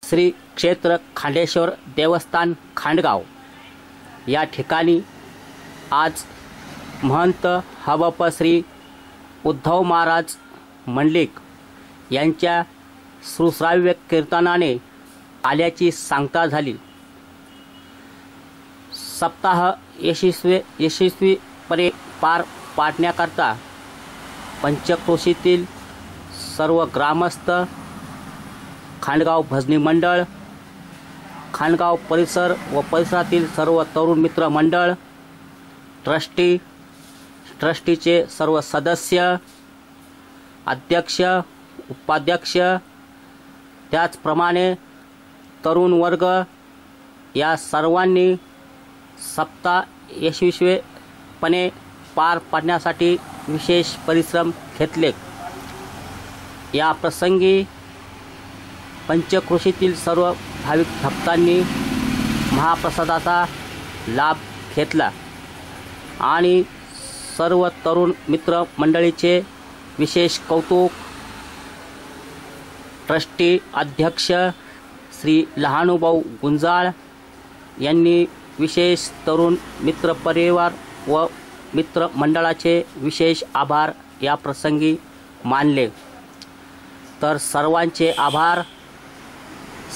श्री क्षेत्र खांडेश्वर देवस्थान खांडगाव या ठिकाणी आज महंत हवप श्री उद्धव महाराज मंडलिक यांच्या सुश्राव्य कीर्तनाने आल्याची सांगता झाली। सप्ताह यशस्वीपणे पार पाडण्याकरता पंचक्रोशीतील सर्व ग्रामस्थ, खांडगाव भजनी मंडळ, खांडगाव परिसर व परिसरातील सर्व तरुण मित्र मंडळ, ट्रस्टीचे सर्व सदस्य, अध्यक्ष, उपाध्यक्ष, त्याचप्रमाणे तरुण वर्ग या सर्वांनी सप्ताह यशस्वीपणे पार पाडण्यासाठी विशेष परिश्रम घेतले। या प्रसंगी पंचक्रोशीतील सर्व भाविक भक्तांनी महाप्रसादाचा लाभ घेतला आणि सर्व तरुण मित्र मंडळीचे विशेष कौतुक ट्रस्टी अध्यक्ष श्री लहानुभाऊ गुंजाळ यांनी विशेष तरुण मित्र परिवार व मित्र मंडळाचे विशेष आभार या प्रसंगी मानले। तर सर्वांचे आभार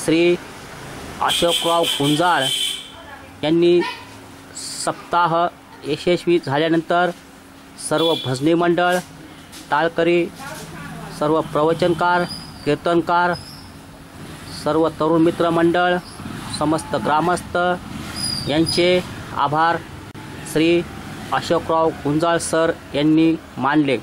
श्री अशोकराव गुंजाळ यांनी सप्ताह यशस्वी झाल्यानंतर सर्व भजनी मंडळ, टाळकरी, सर्व प्रवचनकार, कीर्तनकार, सर्व तरुण मित्र मंडळ, समस्त ग्रामस्थ यांचे आभार श्री अशोकराव गुंजाळ सर यांनी मानले।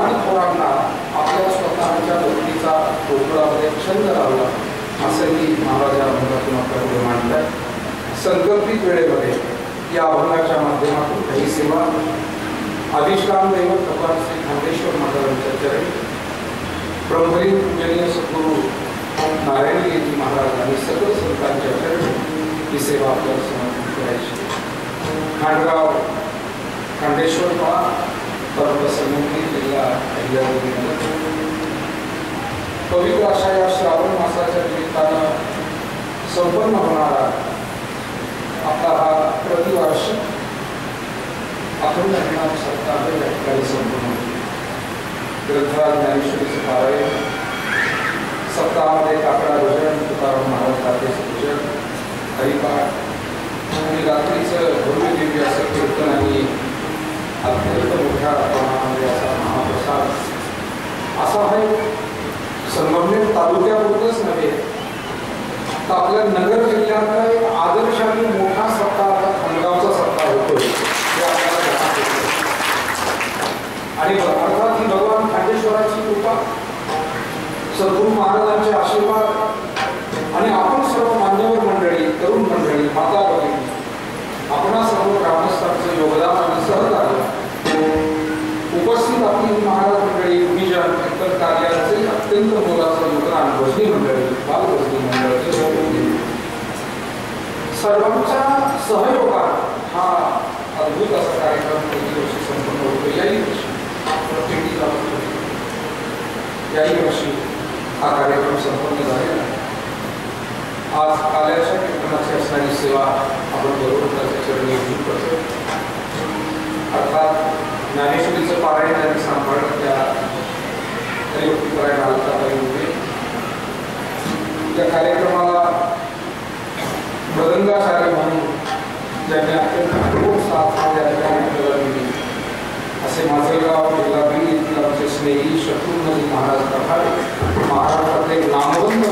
लहान थोरांना आपल्या स्वतःच्या भक्तीचा गोकुळामध्ये छंद लावला असंही महाराज या अभंगातून आपल्याकडे मांडतात। संकल्पित वेळेमध्ये या अभंगाच्या माध्यमातून काही सेवा अधिष्ठान दैवत भगवान श्री खांडेश्वर महाराजांच्या चरणी, ब्रह्मलीन पूजनीय सद्गुरू नारायण येथी महाराज आणि सर्व संतांच्या चरणी ही सेवा आपल्याला समर्पित करायची। खांडगाव खांडेश्वर पाळा परमप्रसन्नमूर्ती जिल्हा अहिल्यानगर। पवित्र अशा या श्रावण मासाच्या निमित्तानं संपन्न होणारा आपला हा प्रतिवार्षिक अखंड हरिनाम सप्ताह या ठिकाणी संपन्न होतो। ग्रंथराज ज्ञानेश्वरीचं पारायण, सप्ताहामध्ये काकडा भजन, तुकाराम महाराज तात्याचं भजन, हरिपाठ आणि रात्रीचं भव्य दिव्य असं कीर्तन आणि अत्यंत मोठ्या प्रमाणामध्ये असा महाप्रसाद असा हा संगमनेर तालुक्यापुरतच नव्हे तर आपल्या नगर जिल्ह्यातला एक आदर्श आणि मोठा सप्ताह आता खांडगावचा सप्ताह होतोय हे आपल्याला लक्षात येतं। आणि अर्थात ही भगवान खांडेश्वराची कृपा, सद्गुरू महाराजांचे आशीर्वाद आणि आपण सर्व मान्यवर मंडळी, तरुण मंडळी, माता भगिनी, आपणा सर्व ग्रामस्थांचं योगदान आणि सहकार्य, उपस्थित आपली महाराज मंडळी, गुणीजन, कीर्तन कार्याचे अत्यंत मोलाचं योगदान, भजनी मंडळी, बाल भजनी मंडळाचे सर्वांच्या सहयोगात हा अद्भुत असा कार्यक्रम प्रतिवर्षी संपन्न होतो। याही वर्षी हा कार्यक्रम संपन्न झालेला आहे। आज काल्याच्या कीर्तनाची असणारी सेवा आपण बरोबर त्याच्या चरणी घेऊन करतो। अर्थात ज्ञानेश्वरीचं पारायण ज्यांनी सांभाळलं त्या हरिभक्तीपरायण आलताबाई होते। त्या कार्यक्रमाला मृदंगाचार्य म्हणून ज्यांनी अत्यंत अनुभव साथ त्या ठिकाणी आपल्याला दिली असे माजलगाव जिल्हा बीड येथील आमचे स्नेही शत्रुघ्न महाराज प्रभावे, महाराष्ट्रातले नामवंत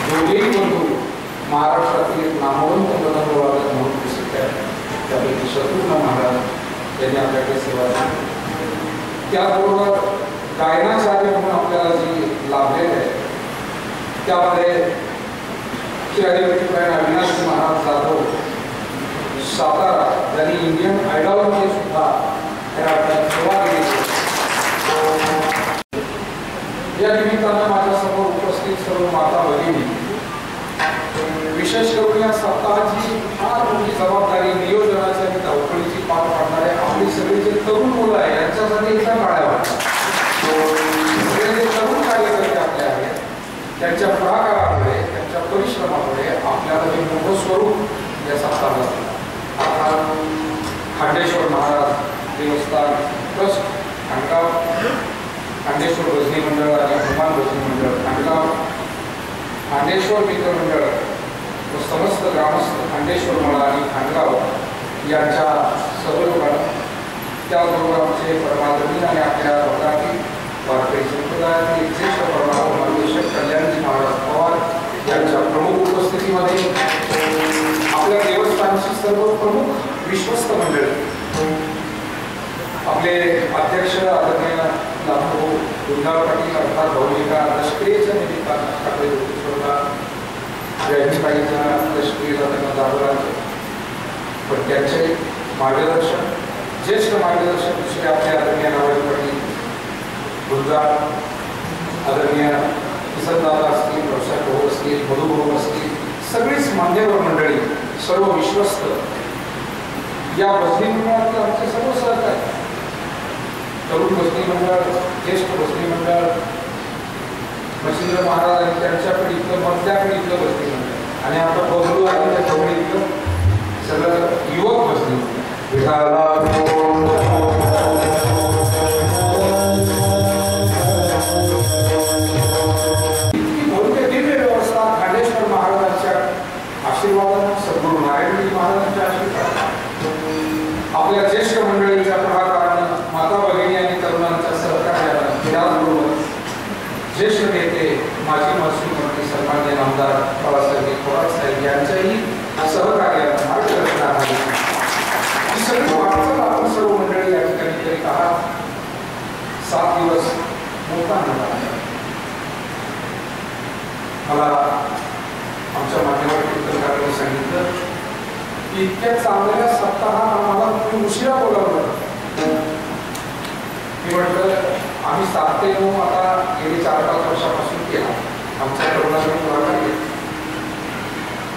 दोघेही बंधू महाराष्ट्रातील नामवंत मदनवादक म्हणून प्रसिद्ध आहेत। त्यापैकी शत्रुघ्न महाराज यांनी आपल्याकडे सेवा दिली। त्याचबरोबर गायनाचार्य म्हणून आपल्याला जी लाभलेले आहे त्यामध्ये अविनाश महाराज जाधव सातारा यांनी इंडियन आयडॉलमध्ये सुद्धा सेवा केली। या निमित्तानं माझ्यासमोर उपस्थित सर्व माता भगिनी, विशेष करून या सप्ताहाची फार मोठी जबाबदारी नियोजनाची आणि धावपळीची पार पाडणारे आपली सगळी जे तरुण मुलं आहे यांच्यासाठी एकदा काढावा। सगळे जे तरुण कार्यकर्ते आपले आहेत त्यांच्या पुढाकारामुळे, त्यांच्या परिश्रमामुळे आपल्याला हे मोठं स्वरूप या सप्ताहाला अर्थात खांडेश्वर महाराज देवस्थान ट्रस्ट खांडगाव, खांडेश्वर भजनी मंडळ आणि हनुमान भजनी मंडळ खांडगाव, खांडेश्वर मित्र मंडळ व समस्त ग्रामस्थ खांडेश्वर मळा आणि खांडगाव यांच्या सहयोगानं, त्याचबरोबर आमचे परमादरणीय आणि आपल्या भागातील वारकरी संप्रदायातील ज्येष्ठ परमार्गदर्शक कल्याणजी महाराज पवार यांच्या प्रमुख उपस्थितीमध्ये आपल्या देवस्थानची सर्व प्रमुख विश्वस्त मंडळी, आपले अध्यक्ष आदरणीय लाभो गुंडाळ पाटील अर्थात भौमिका लष्करीच्या निमित्तानं ठाकरे जयंतीबाईच्या लष्करीला त्यांना दाबला, पण त्यांचे मार्गदर्शन, ज्येष्ठ मार्गदर्शक दुसरे आपले आदरणीय नारायण पाटील गुंजाळ, आदरणीय किसनदादा असतील, व्यवसाय भाऊ असतील, मधुभाऊ असतील, सगळीच मान्यवर मंडळी, सर्व विश्वस्त या भजनी मंडळातील आमचे सर्व सहकारी, तरुण भजनी मंडळ, ज्येष्ठ भजनी मंडळ, मच्छिंद्र महाराज आणि त्यांच्या पिढीतलं, मधल्या पिढीतलं भजनी मंडळ आणि आता बदलू आणि त्याच्या पिढीतलं सगळं युवक भजनी मंडळ दिव्य व्यवस्था खांडेश्वर महाराजांच्या आशीर्वादानं, सद्गुरू नारायणजी महाराजांच्या आशीर्वादानं, आपल्या ज्येष्ठ मंडळींच्या पुढाकारानं, माता भगिनी आणि तरुणांच्या सहकार्यानं, त्याचबरोबर ज्येष्ठ नेते माजी महसूल मंत्री सन्माननीय आमदार बाळासाहेब थोरात साहेब यांच्याही सहकार्यानं, मार्गदर्शनाखाली ही सगळी वाटचाल आपण सर्व मंडळी या ठिकाणी करीत आहात। 7 दिवस मोठा निर्धार मला आमच्या मान्यवर कीर्तनकारांनी सांगितलं की इतक्या चांगल्या सप्ताहात आम्हाला तुम्ही उशिरा बोलावलं. मी म्हटलं आम्ही 7 ते 9 आता गेली 4-5 वर्षापासून केला. आमच्या तरुणांनी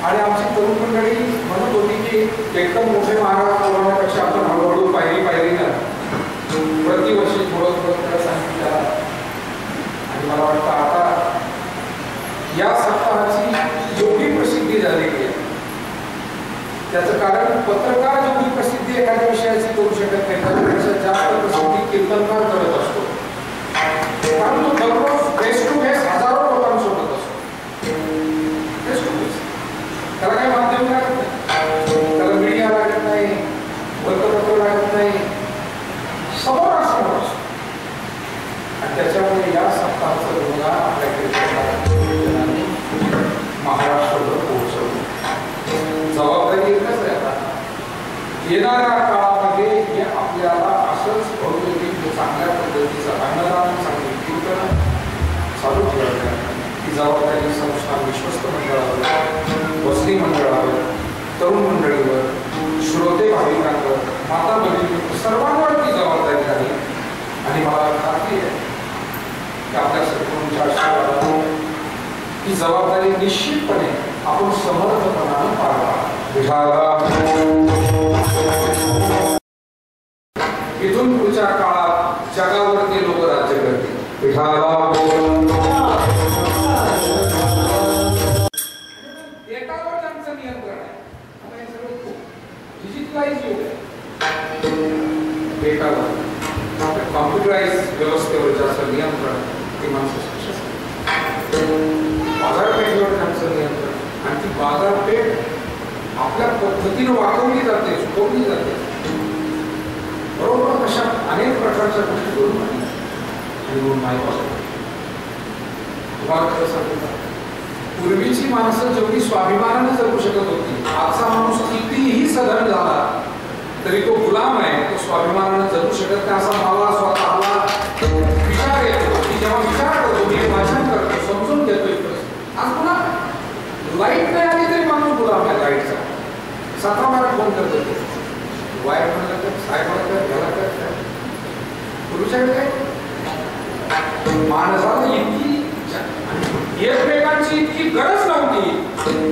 आणि आमची तरुण मंडळी म्हणत होती की एकदम मोठे महाराज बोलवण्यापेक्षा आपण हळूहळू पायरीनं प्रतिवर्षी थोडं सांगितलं. आणि मला वाटतं आता या सप्ताहाची एवढी प्रसिद्धी झालेली आहे त्याचं कारण पत्रकार जेवढी प्रसिद्धी एखाद्या विषयाची करू शकत नाही त्यापेक्षा जास्त प्रसिद्धी कीर्तनकार करत असतो. कारण तो दररोज फेस टू फेस हजारो लोकांसोबत असतो. फेस टू फेस त्याला काही माध्यम लागत नाही, त्याला मीडिया लागत नाही, वृत्तपत्र लागत नाही, समोर असतो. आणि त्याच्यामुळे या सप्ताहाचं गुणगान आपल्या कीर्तनकारांनी महाराष्ट्रभर पोहोचवलं. जबाबदारी एकच आहे आता येणाऱ्या काळामध्ये हे आपल्याला असंच भौतिक चांगल्या पद्धतीचं अन्नदान चांगली कीर्तन चालू ठेवायचं. ही जबाबदारी संस्था विश्वस्त मंडळावर, वसती मंडळावर, तरुण मंडळीवर, श्रोते भाविकांवर, माता भगिनींवर सर्वांवर ती जबाबदारी आहे. आणि मला खात्री आहे की आपल्या सद्गुरूंच्या आशीर्वादाने ही जबाबदारी निश्चितपणे आपण समर्थपणानं पार इथून पुढच्या काळात जगावरती लोक राज्य करतील. डेटावर त्यांचं नियंत्रण आहे. डिजिटलाइज युग आहे. डेटावर कॉम्प्युटराइज व्यवस्थेवर जास्त नियंत्रण ते माणसं बाजारपेठेवर त्यांचं नियंत्रण आणि ती बाजारपेठ आपल्या पद्धतीनं वाकवली जाते, चुकवली जाते. बरोबर अशा अनेक प्रकारच्या गोष्टी करून आणि माहीत असतो. तुम्हाला खरं सांगतो पूर्वीची माणसं जेवढी स्वाभिमानाने जगू शकत होती आजचा माणूस कितीही सधन झाला तरी तो गुलाम आहे, तो स्वाभिमानाने जगू शकत नाही असा मला स्वतःला विचार येतो. की जेव्हा विचार करतो मी वाचन करतो समजून घेतोय आज पुन्हा लाईट नाही आली तरी माणूस गुलाम आहे लाईटचा. 17 फोन करत होते वायर म्हणलं तर साहेब म्हणलं घ्यायला काय पूर्वीच्याकडे काय माणसाला इतकी एकमेकांची इतकी गरज नव्हती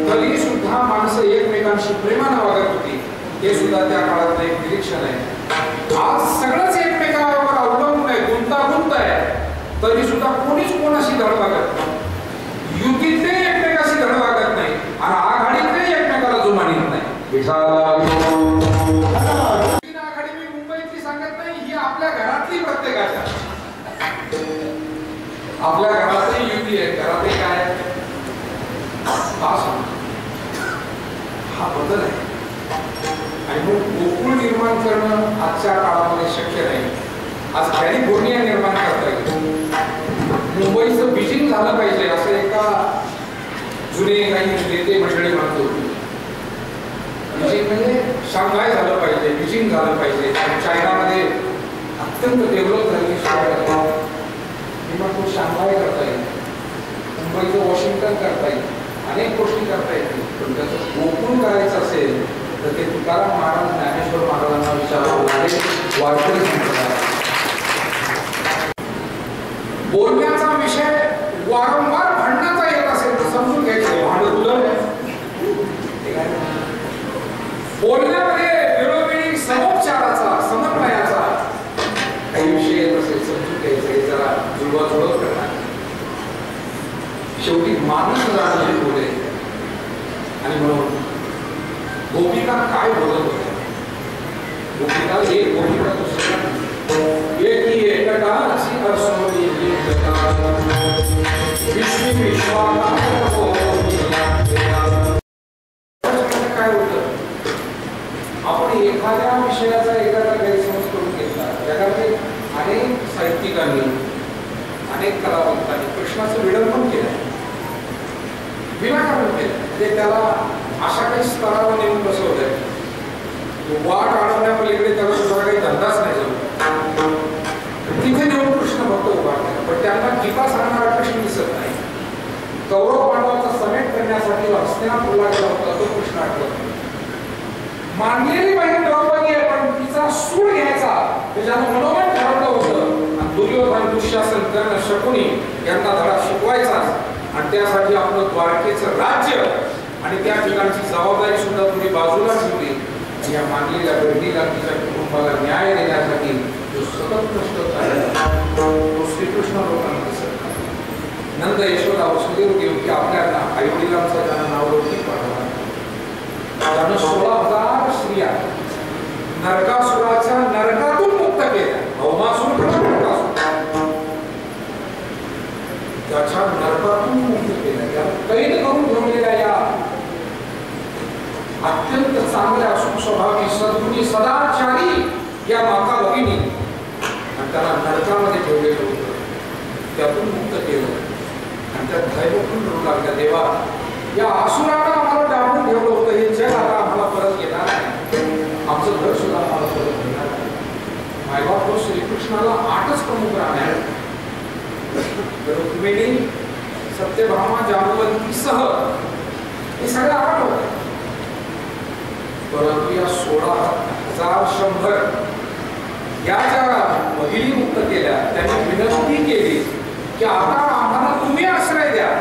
तरी सुद्धा माणसं एकमेकांशी प्रेमानं वागत होती. हे सुद्धा त्या काळातलं एक निरीक्षण आहे. आज सगळंच एकमेकांवर अवलंबून आहे, गुंतागुंत आहे तरी सुद्धा कोणीच कोणाशी धड वागत नाही. युतीतले एकमेकाशी धड वागत नाही आणि आघाडीतले एकमेकाला जुमानीत नाही. आघाडी मी मुंबईतली सांगत नाही, ही आपल्या घरातली प्रत्येकाच्या आपल्या घरातही युती आहे. घरातही काय हा बदल आहे. आणि मग गोकुळ निर्माण करणं आजच्या काळामध्ये शक्य नाही. आज कॅलिफोर्निया निर्माण करता येईल. मुंबईचं बीजिंग झालं पाहिजे असं एका जुने काही नेते मंडळी म्हणत होते. बीजिंग म्हणजे शांघाय झालं पाहिजे, बीजिंग झालं पाहिजे. चायनामध्ये अत्यंत डेव्हलप झालेली शहर मग तो शांघाय करता येईल, मुंबईचं वॉशिंग्टन करता येईल, अनेक गोष्टी करता येतील. पण त्याचं गोकुळ करायचं असेल तर ते तुकाराम महाराज ज्ञानेश्वर महाराजांना विचारावं लागेल. वारकरी संप्रदाय बोलण्याचा विषय वारंवार भांडण्याचा येत असेल तर समजून घ्यायचं भांडण उदळ बोलण्यामध्ये वेळोवेळी समोपचाराचा समन्वयाचा काही विषय येत असेल समजून घ्यायचं. हे जरा जुळवाजुळव करणार. शेवटी माणूस जाणून बोले. आणि म्हणून गोपिका काय बोलत होत्या? गोपिका एक गोपिका दुसऱ्या एकी एकटाची असोनी विष्णू विश्वास काय होतं? आपण एखाद्या विषयाचा एखादा गैरसमज करून घेतला. जगातील अनेक साहित्यिकांनी अनेक कलावंतांनी कृष्णाचं विडंबन केलं, विनाकारण केलं. म्हणजे त्याला अशा काही स्तरावर नेऊन बसवलंय वाट अडवण्यापलीकडे त्याला दुसरा काही धंदाच नाही जमला. कौरव पांडवांचा समेट करण्यासाठी हस्तिनापूरला गेला होता तो कृष्ण आठवत. मानलेली बहीण द्रौपदी आहे पण तिचा सूड घ्यायचा त्याच्यानं मनोमन ठरवलं होतं आणि दुर्योधन दुःशासन कर्ण शकुनी यांना धडा शिकवायचा आणि त्यासाठी आपलं द्वारकेचं राज्य आणि त्या ठिकाणची जबाबदारी सुद्धा तुम्ही बाजूला ठेवली. या मानलेल्या बहिणीला तिच्या कुटुंबाला न्याय देण्यासाठी जो सतत कष्ट झाला तो श्रीकृष्ण लोकांना दिसत. नंद यशोदा वसुदेव देवकी आपल्याला आई वडिलांचं ज्यांना नाव लौकिक पाठवलं त्यानं 16,000 स्त्रिया नरकासुराच्या नरकातून मुक्त केल्या. भौमासूर त्याच्या नरकातून मुक्त केल्या त्या कैद करून ठेवलेल्या या अत्यंत चांगल्या सुस्वभावी सद्गुणी सदाचारी या माता भगिनी आणि त्याला नरकामध्ये ठेवलेलं होतं त्यातून मुक्त केलं आणि त्या दैवपून करू लागल्या. देवा या असुराला आम्हाला डावून ठेवलं होतं हे जग आता आम्हाला परत येणार नाही आमचं घर सुद्धा आम्हाला परत येणार नाही. मायबाप श्रीकृष्णाला 8च प्रमुख राहणे रुक्मिणी सत्यभामा जांबवंतीसह हे सगळं 8 होते. परंतु या 16,100 या ज्या महिली मुक्त केल्या त्यांनी विनंती केली की आता आम्हाला तुम्ही आश्रय द्या.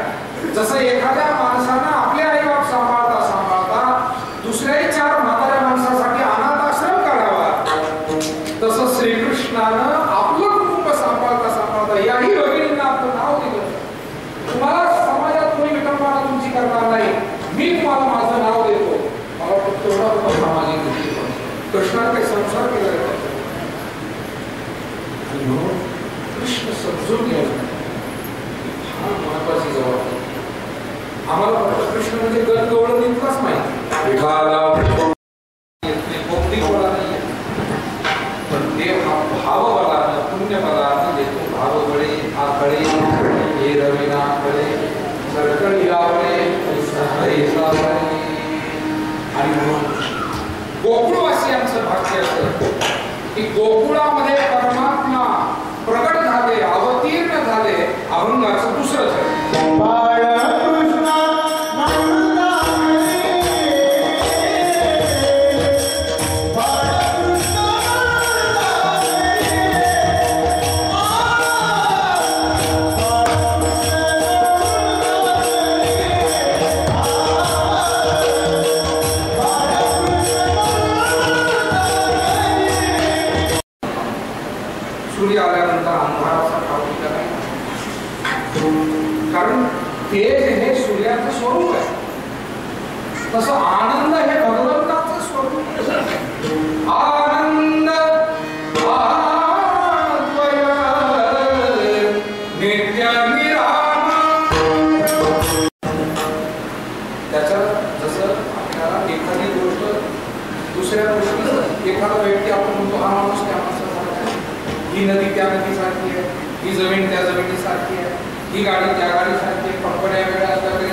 जसं एखाद्या माणसानं आपले आईबाप सांभाळता सांभाळता दुसऱ्याही 4 म्हाताऱ्या माणसासाठी अनाथ आश्रम काढावा तसं श्रीकृष्णानं आपलं कुटुंब सांभाळता सांभाळता याही भगिनींना आपलं नाव दिलं. तुम्हाला समाजात कोणी विटंबना तुमची करणार नाही मी तुम्हाला माझं नाव देतो. मला फक्त एवढा सामाजिक दृष्टिकोन कृष्णाने काही संसार केला म्हणून कृष्ण समजून घ्यायला हा महत्वाची जबाबदारी. आम्हाला फक्त कृष्ण म्हणजे गणगवळण इतकाच माहिती पण देव हा भावबलानं पुण्यबलानं देतो. भावबळे आकळे हे रविना कळे सरकळी लावले आणि म्हणून गोकुळवासियांचं भाग्य असं की गोकुळामध्ये परमात्मा प्रकट झाले अवतीर्ण झाले अभंगाचं दुसरं झालं. सूर्य आल्यानंतर अंधाराचा ठाऊक नाही कारण तेज हे सूर्याचं स्वरूप आहे. तसं आनंद हे भगवंताचं स्वरूप आनंद त्याच्या जसं आपल्याला एखादी गोष्ट दुसऱ्या गोष्टी एखादा व्यक्ती आपण म्हणतो हा माणूस त्या माणसाचा ही नदी त्या नदीसारखी आहे ही जमीन त्या जमिनीसारखी आहे ही गाडी त्या गाडीसारखी आहे. कंपन्या वेगळ्या असल्या तरी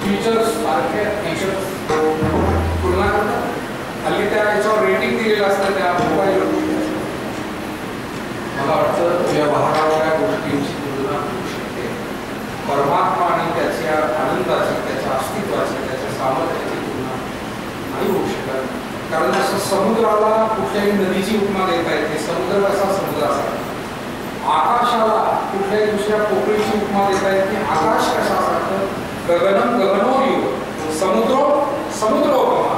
फीचर्स सारखे फीचर्स तुलना करतात. हल्ली त्या याच्यावर रेटिंग दिलेलं असतं त्या मोबाईलवर. मला वाटतं व्यवहाराच्या गोष्टींची तुलना होऊ शकते. परमात्मा आणि त्याच्या आनंदाची त्याच्या अस्तित्वाची त्याच्या सामर्थ्याची तुलना नाही होऊ शकत. कारण जसं समुद्राला कुठल्याही नदीची उपमा देता येते समुद्र कसा समुद्र असा. आकाशाला कुठल्याही दुसऱ्या पोकळीची उपमा देता येते आकाश कशासारखं. गगनम गगनोयुग समुद्रो समुद्रोपमा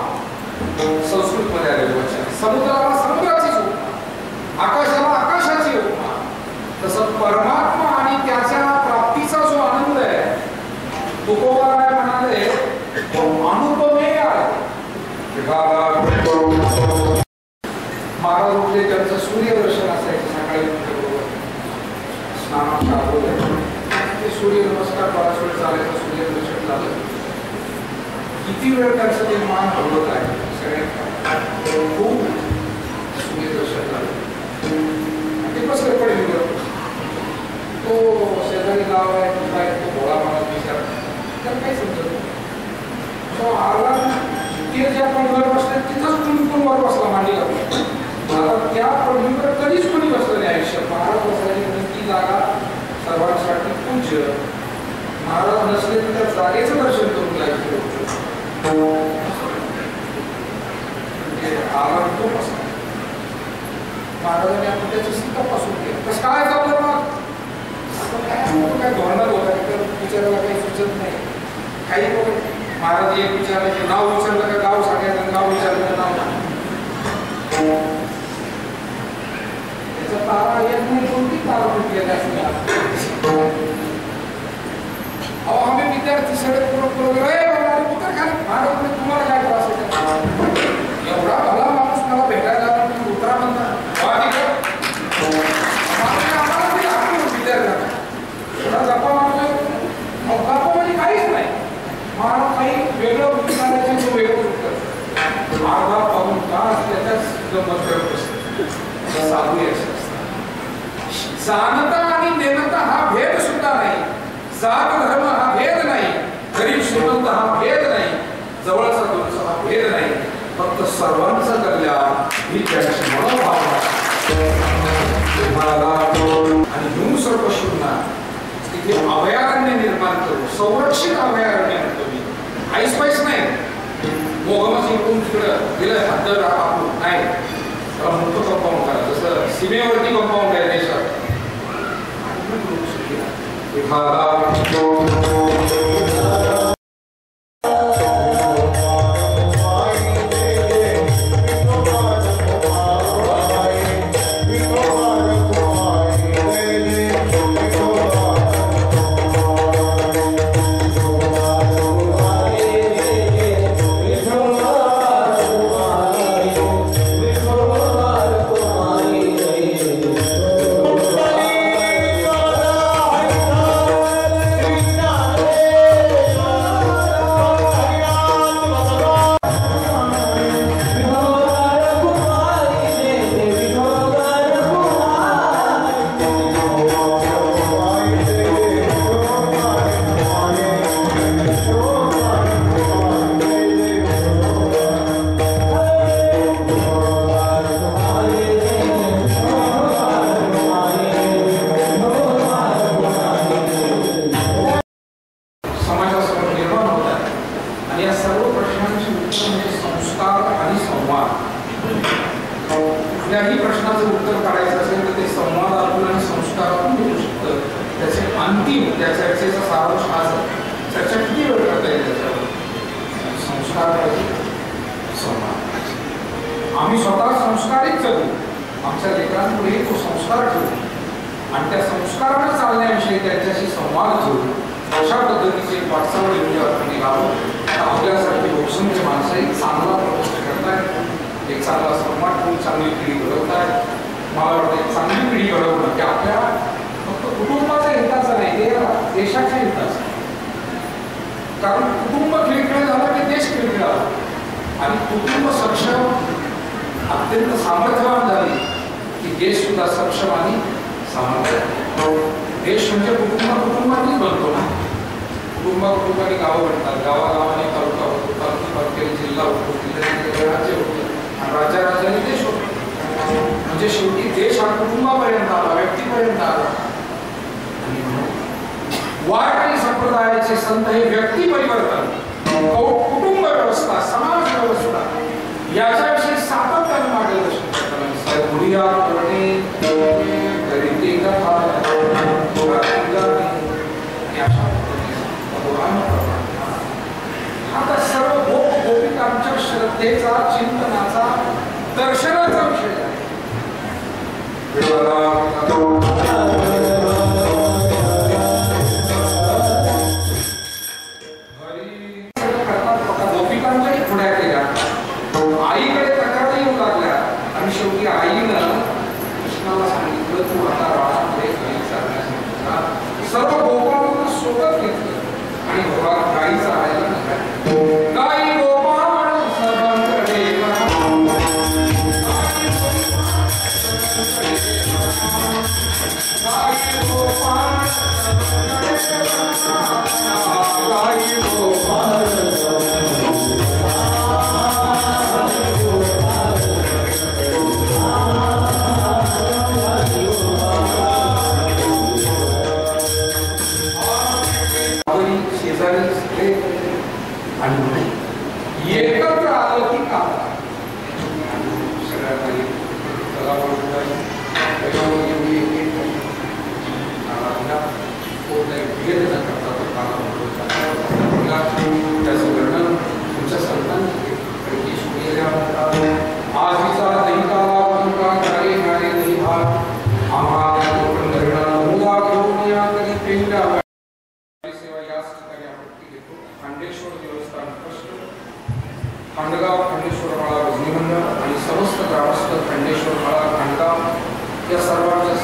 संस्कृत मध्ये आलेलं वचन. समुद्राला समुद्राचीच उपमा आकाशाला आकाशाची उपमा. तसं परमात्मा आणि त्याच्या प्राप्तीचा जो आनंद आहे तुकोबाराय म्हणाले तो अनुपमेय आहे. महाराज उठले त्यांचं सूर्यदर्शन असायचं सकाळी स्नानाच्या अगोदर ते सूर्य नमस्कार 12 वेळ चालायचं. सूर्यदर्शन झालं किती वेळ त्यांचं ते मान हलवत आहे सगळ्यांना खूप सूर्यदर्शन झालं. ते कसं पडलं तो शेजारी गाव आहे काय तो भोळा मला विचार तर काय समजत तो आला ते ज्या पडवीवर बसले तिथंच कुणी वर बसला मांडी लागला. आता त्या पडवीवर कधीच कोणी बसलं नाही आयुष्यात. महाराज बसायची ती जागा सर्वांसाठी पूज्य. महाराज नसले तर जागेचं दर्शन करून महाराजांनी आपण त्याची सीता पासून केलं. कसं काय चाललं मग काय धोरणात होता विचारायला काही सुचत नाही. काही महाराज एक विचारायचे नाव विचारलं का गाव सांगायचं, गाव विचारलं का नाव त्याचा तारा येत नाही. कोणती तारा फुटलेला अहो आम्ही विद्यार्थी सगळे महाराज तुम्हाला काय त्रास होता एवढा भला माणूस मला भेटायला तुम्ही उतरा म्हणता गप्पा म्हणजे काहीच नाही. महाराज काही वेगळं विचारायचं वेगळं उत्तर अर्धा पाहून तास त्याच्याच साधू जाणता आणि नेणता हा भेद सुद्धा नाही. जात धर्म हा भेद नाही. गरीब श्रीमंत हा भेद नाही. जवळचा दूरचा हा भेद नाही. फक्त सर्वांचं कल्याण ही त्याची मनोभावना आणि हिंसर पशूंना तिथे अभयारण्य निर्माण करू. संरक्षित अभयारण्य म्हणतो मी. आईस नाही मोगमच इकडून तिकडं गेलं हद्द आपण नाही. त्याला मोठं कंपाऊंड करा. जसं सीमेवरती कंपाऊंड आहे देशात. कुठल्याही प्रश्नाचं उत्तर काढायचं असेल तर ते संवादातून आणि संस्कारातून मिळू शकतं. त्याचे अंतिम त्या चर्चेचा सारांश हाच आहे. चर्चा किती वेळ करता येईल त्याच्यावर संस्कार पाहिजे, संवाद पाहिजे. आम्ही स्वतः संस्कारित जगू. आमच्या लेकरांपुढे तो संस्कार ठेवू आणि त्या संस्काराने चालण्याविषयी त्यांच्याशी संवाद जोडू. अशा पद्धतीचे वाटचाल घेऊन आपण निघावं. आपल्यासारखी बहुसंख्य माणसं एक चांगला प्रवेश करतायत. एक चांगला संवाद ठेवून चांगली पिढी घडवतायत. मला वाटतं एक चांगली पिढी घडवणं की आपल्या फक्त कुटुंबाच्या हिताचं नाही, ते देशाच्या हिताचं. कारण कुटुंब खिळखिळा झाला की देश खिळखिळा. आणि कुटुंब सक्षम अत्यंत सामर्थ्यवान झाली की देश सुद्धा सक्षम आणि सामर्थ्य. देश म्हणजे कुटुंबातच बनतो ना. कुटुंबाने गावं बनतात, गावागावाने तालुका होतो, तालुक्याने जिल्हा होतो, जिल्ह्याने राज्य होतं आणि राज्याने देश होतो. म्हणजे शेवटी देश हा कुटुंबापर्यंत आला, व्यक्तीपर्यंत आला. आणि म्हणून वाट आणि संप्रदायाचे संत हे व्यक्ती परिवर्तन, कुटुंब व्यवस्था, समाज व्यवस्था याच्याविषयी सातत्याने मार्गदर्शन करतात. आता सर्व गोपिकांच्या श्रद्धेचा, चिंतनाचा, दर्शनाचा विषय आहे. गोपिकांच्याही पुढ्या केल्या, आईकडे तक्रारी येऊ लागल्या आणि शेवटी आईनं कृष्णाला सांगितलं तू आता राष्ट्रामध्ये सर्व गोपाळांना सोबत घेतलं आणि गाईचा राहायला गाई गोपाळ सर्वांकडे शेजारी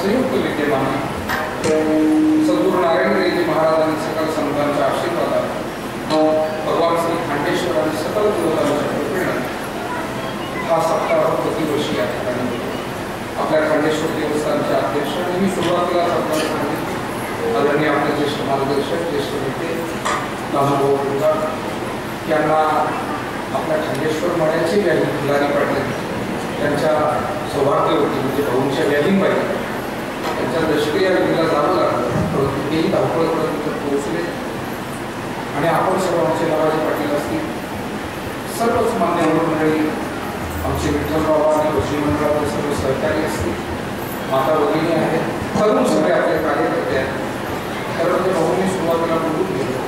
संयुक्त विद्यमान सद्गुरू नारायणदेवजी महाराज आणि सकल संतांच्या आशीर्वादात भगवान श्री खांडेश्वर आणि सकल देवतांच्या कृपेने हा सप्ताह प्रतिवर्षी या ठिकाणी आपल्या खांडेश्वर देवस्थानचे अध्यक्ष आणि मी सुरुवातीला आपल्याला सांगितले आदरणीय आपले ज्येष्ठ मार्गदर्शक ज्येष्ठ नेते लालूभाऊ गुंजाळ यांना आपल्या खांडेश्वर मळ्याचे व्याधी फुलारी पाटील त्यांच्या सौभाग्यवती म्हणजे भाऊंच्या व्याधींबाई त्यांच्या दशक्रिया विधीला जावं लागलं परंतु तेही धावपळ करत तिथं पोहोचले आणि आपण सर्व आमचे नावाजी पाटील असतील सर्वच मान्यवर मंडळी आमचे विठ्ठल बाबा आणि गोष्टी मंडळाचे सर्व सहकारी असतील माता भगिनी आहेत तरुण सगळे आपले कार्यकर्ते आहेत खरं ते भाऊंनी सुरुवातीला बोलून गेलो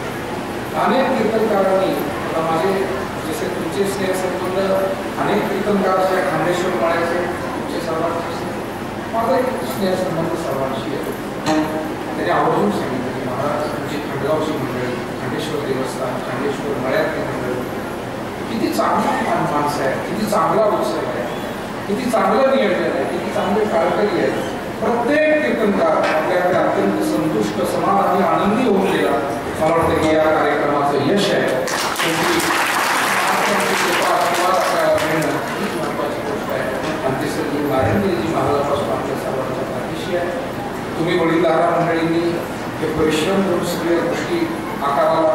अनेक कीर्तनकारांनी आता माझे जसे तुमचे स्नेहसंबंध अनेक कीर्तनकार असे खांडेश्वर माळ्याचे तुमचे सर्वांचे माझा एक स्नेहसंबंध सर्वांशी आहे त्याने आवर्जून सांगितलं की महाराज तुमची खंडगावची मंडळी खांडेश्वर देवस्थान खांडेश्वर मळ्यातली मंडळी किती चांगला माणसं आहे किती चांगला उत्सव आहे किती चांगलं नियोजन आहे किती चांगले काळकरी आहेत प्रत्येक कीर्तनकार आपल्याकडे अत्यंत संतुष्ट समाधानी आनंदी होऊन गेला मला वाटतं की या कार्यक्रमाचं यश आहे महत्वाची गोष्ट आहे आणि ते सद्गुरू नारायणदेवजी महाराजांपासून आपल्या सर्वांच्या पाठीशी आहे तुम्ही वडीलधारा मंडळींनी हे परिश्रम करून सगळ्या गोष्टी आकाराला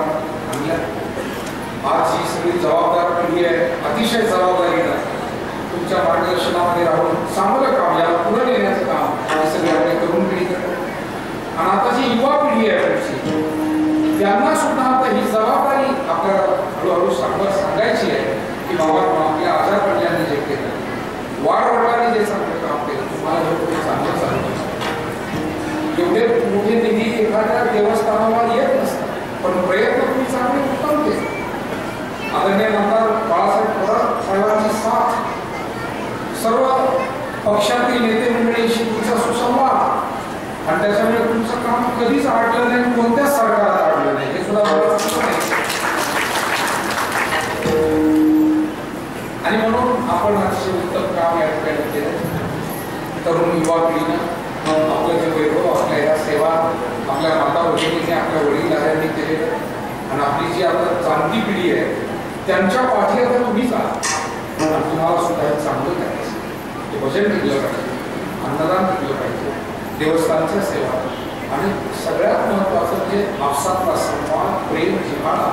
आणल्या आज ही सगळी जबाबदार पिढी आहे अतिशय जबाबदारीनं तुमच्या मार्गदर्शनामध्ये राहून चांगलं काम याला पुढे नेण्याचं काम हे सगळे आपली तरुण पिढी करतात आणि आता जी युवा पिढी आहे तुमची त्यांना सुद्धा आता ही जबाबदारी आपल्याला हळूहळू सांगायची आहे की बाबा आपल्या आजार पडल्याने जे केलं वाढवडाने जे चांगलं काम केलं तुम्हाला हे खूप चांगलं चालू एवढे मोठे निधी एखाद्या देवस्थानाला येत नसतात पण प्रयत्न तुम्ही चांगले उत्तम केले आदरणीय आमदार बाळासाहेब थोरात साहेबांची साथ सर्व पक्षातील नेते मंडळींशी तुमचा सुसंवाद आणि त्याच्यामुळे तुमचं काम कधीच अडलं नाही कोणत्याच सरकारात अडलं नाही हे सुद्धा आणि म्हणून आपण अतिशय उत्तम काम या ठिकाणी केलं तरुण युवा पिढीनं आपलं जे वैभव आपल्या ह्या सेवा आपल्या माता भगिनीने आपल्या वडीलधाऱ्यांनी केलेलं आणि आपली जी आता जाणती पिढी आहे त्यांच्या पाठी आता तुम्हीच आहात आणि तुम्हाला सुद्धा हे चांगलं करायचं ते भजन टिकलं पाहिजे अन्नदान टिकलं पाहिजे देवस्थानच्या सेवा आणि सगळ्यात महत्त्वाचं म्हणजे आपसातला संवाद प्रेम जिव्हाळा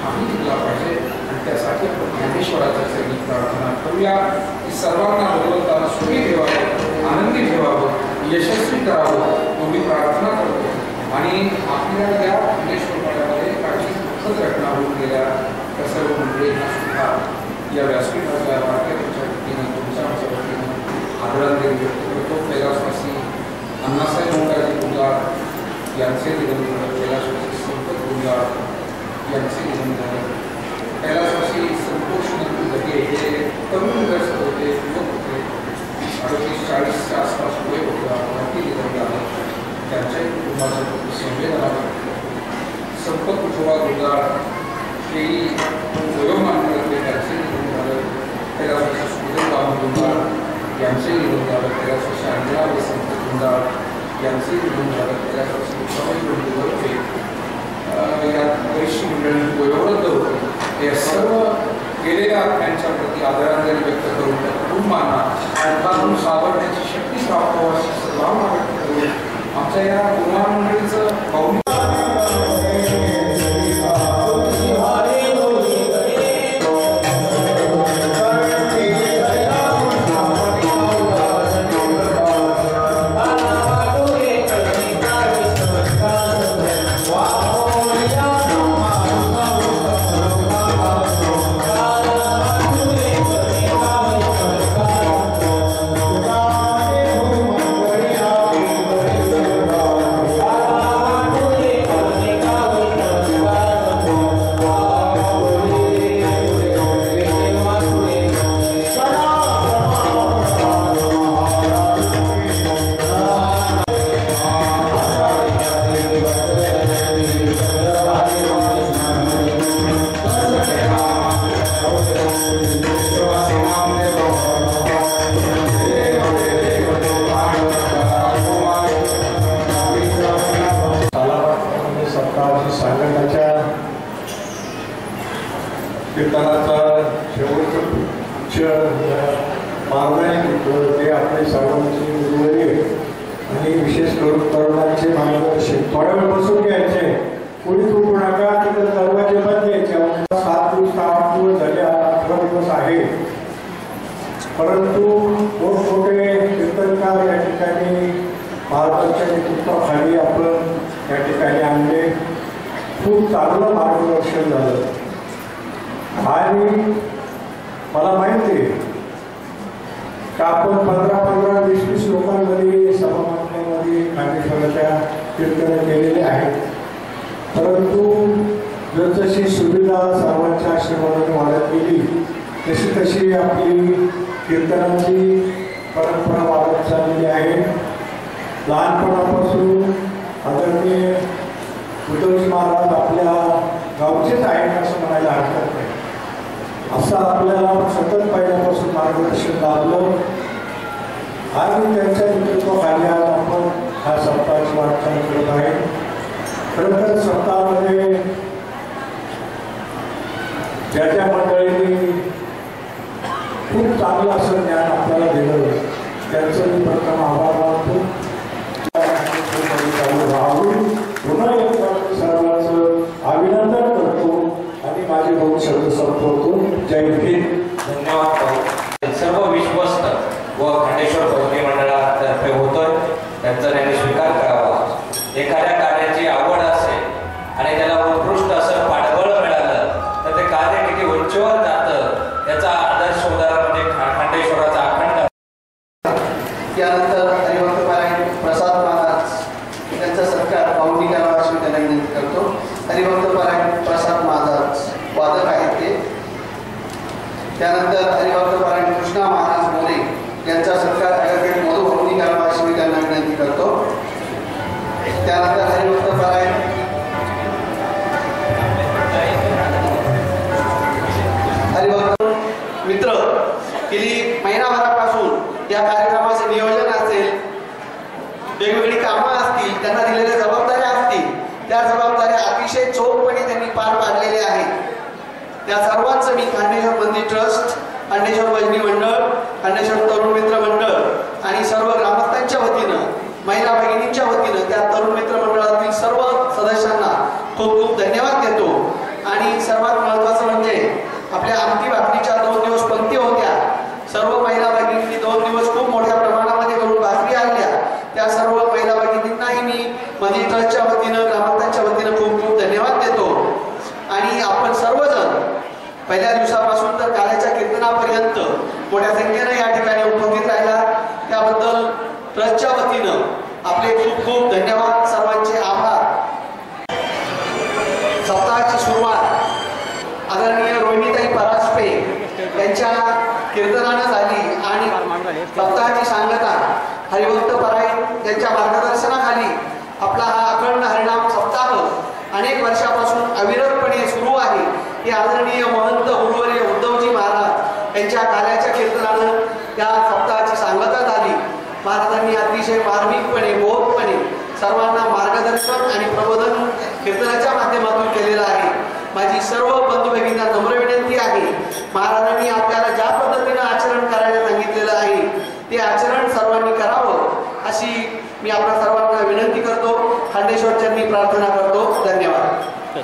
आम्ही टिकला पाहिजे आणि त्यासाठी आपण ज्ञानेश्वराच्या चरणी प्रार्थना करूया की सर्वांना भगवंताला सुखी ठेवावं आनंदी ठेवावं यशस्वी करावं एवढी प्रार्थना करतो आणि आपल्या या ज्ञानेश्वर मळ्यामध्ये काही दुःखद घटना होऊन गेल्या त्या सर्व मंडळींना सुद्धा या व्यासपीठाच्या वारकऱ्यांच्या वतीनं तुमच्या आमच्या वतीनं आदरांजली व्यक्त करतो कैलासवासी अण्णासाहेब मोकाजी गुंजाळ यांचे निधन झालं कैलासवासी संपत गुंजाळ यांचे निधन झालं कैलासवासी संतोष नंदी हे तरुण ग्रस्त होते युवक होते 38-40च्या आसपास वय होतं अति निधन झालं त्यांच्याही कुटुंबाच्या प्रति संवेदना संपत कुटुंबा गुंजाळ हेही वयोमान करते त्यांचे निधन झालं कैलासवासी सुखदेव बाबू गुंजाळ यांचे निधन झालं कैलासवासी अंजला वसंत गुंजाळ यांचे निधन झालं कैलासवासी उत्तमई गुंडे या बरीचशी मंडळी वयोवृद्ध होते हे सर्व गेलेल्या आत्म्यांच्या प्रती आदरांजली व्यक्त करून त्या कुटुंबांना दुःखातून सावरण्याची शक्ती प्राप्त व्हावी सद्भावना व्यक्त करून आमच्या या कुमार मंडळीचं भावनिक तरुणांचे मार्गदर्शन थोड्या वेळ बसून घ्यायचे, कोणीच उठू नका, तिथे दरवाजे बंद यायचे. 7 दिवस 8 दिवस झाले, 18 दिवस आहे, परंतु मोठमोठे कीर्तनकार या ठिकाणी महाराजांच्या नेतृत्वाखाली आपण या ठिकाणी आणले. खूप चांगलं मार्गदर्शन झालं आणि मला माहिती आहे का आपण 15-15, 20-20 लोकांमध्ये सभामंडळामध्ये खांडेश्वराच्या कीर्तन केलेले आहेत. परंतु जसजशी सुविधा सर्वांच्या आशीर्वादाने वाढत गेली तशी तशी आपली कीर्तनाची परंपरा वाढत चाललेली आहे. लहानपणापासून आदरणीय उद्धवजी महाराज आपल्या गावचेच आहेत असं म्हणायला हरकत नाही. असं आपल्याला सतत पहिल्यापासून मार्गदर्शन लाभलं आणि त्यांच्या नेतृत्वाखाली आज आपण हा सप्ताहाची वाटचाल करत आहे. खरं तर सप्ताहामध्ये ज्या ज्या मंडळींनी खूप चांगलं असं ज्ञान आपल्याला दिलं त्यांचं मी प्रथम आभार मानतो. पुन्हा एकदा सर्वांचं अभिनंदन करतो आणि माझे 2 शब्द संपवतो. जय हिंद. धन्यवाद. सर्व विश्वस्त व खांडेश्वर भक्ती मंडळातर्फे होतोय त्यांचा त्यांनी स्वीकार करावा. एखाद्या कार्याची आवड असेल आणि त्याला उत्कृष्ट असं पाठबळ मिळालं तर ते कार्य किती उंचीवर जातं याचा आदर्श उदाहरण म्हणजे खांडेश्वराचा अखंड. त्यानंतर हरिभक्त पारायण प्रसाद महाराज त्यांचा सत्कार पाहुणी करावा अशी मी त्यांना विनंती करतो. हरिभक्त पारायण प्रसाद महाराज वादक आहेत ते. त्यानंतर हरिभक्त पारायण कृष्णा महाराज मोरे यांचा सत्कार ॲडव्होकेट मधु पाहुणी करावा अशी मी त्यांना विनंती करतो. त्यानंतर हरिभक्त पारायण हरिभक्त मित्र गेली महिनाभरापासून या कार्यक्रमाचे नियोजन असेल, वेगवेगळी कामं असतील, त्यांना दिलेल्या जबाबदाऱ्या असतील, त्या जबाबदाऱ्या अतिशय चोखपणे त्यांनी पार पाडलेल्या आहेत. त्या सर्वांचं मी खांडेश्वर मंदिर ट्रस्ट, खांडेश्वर भजनी मंडळ, खांडेश्वर तरुण मित्र मंडळ आणि सर्व ग्रामस्थांच्या वतीनं, महिला भगिनींच्या वतीनं त्या तरुण मित्र मंडळातील सर्व सदस्यांना खूप खूप धन्यवाद देतो. आणि सर्वात महत्त्वाचं म्हणजे आपल्या आमटी भाकरीच्या 2 दिवस पंक्ती होत्या. सर्व महिला भगिनींनी 2 दिवस खूप मोठ्या प्रमाणामध्ये करून भाकरी आणल्या. त्या सर्व महिला भगिनींनाही मी मंदिर ट्रस्टच्या वतीनं, ग्रामस्थांच्या वतीनं खूप खूप धन्यवाद देतो. आणि आपण सर्वजण पहिल्या दिवसापासून तर काल्याच्या कीर्तनापर्यंत मोठ्या संख्येनं या ठिकाणी उपस्थित राहिला त्याबद्दल ट्रस्टच्या वतीनं आपले खूप खूप धन्यवाद. सर्वांचे आभार. सप्ताहाची सुरुवात आदरणीय रोहिणीताई परांजपे यांच्या कीर्तनानं झाली आणि सप्ताहाची सांगता हरिभक्त पारायण यांच्या मार्गदर्शनाखाली आपला हा अखंड हरिनाम सप्ताह अनेक वर्षापासून अविरतपणे सुरू आहे. हे आदरणीय महंत गुरुवर्य उद्धवजी महाराज यांच्या कार्याच्या कीर्तनानं या सप्ताहाची सांगता झाली. महाराजांनी अतिशय मार्मिकपणे, बोधपणे सर्वांना मार्गदर्शन आणि प्रबोधन कीर्तनाच्या माध्यमातून केलेलं आहे. माझी सर्व बंधू भगिनींना नम्र विनंती आहे, महाराजांनी आपल्याला ज्या पद्धतीनं आचरण करायला सांगितलेलं आहे ते आचरण सर्वांनी करावं अशी मी आपल्या सर्वांना विनंती करतो. खांडेश्वर चरणी प्रार्थना करतो. धन्यवाद.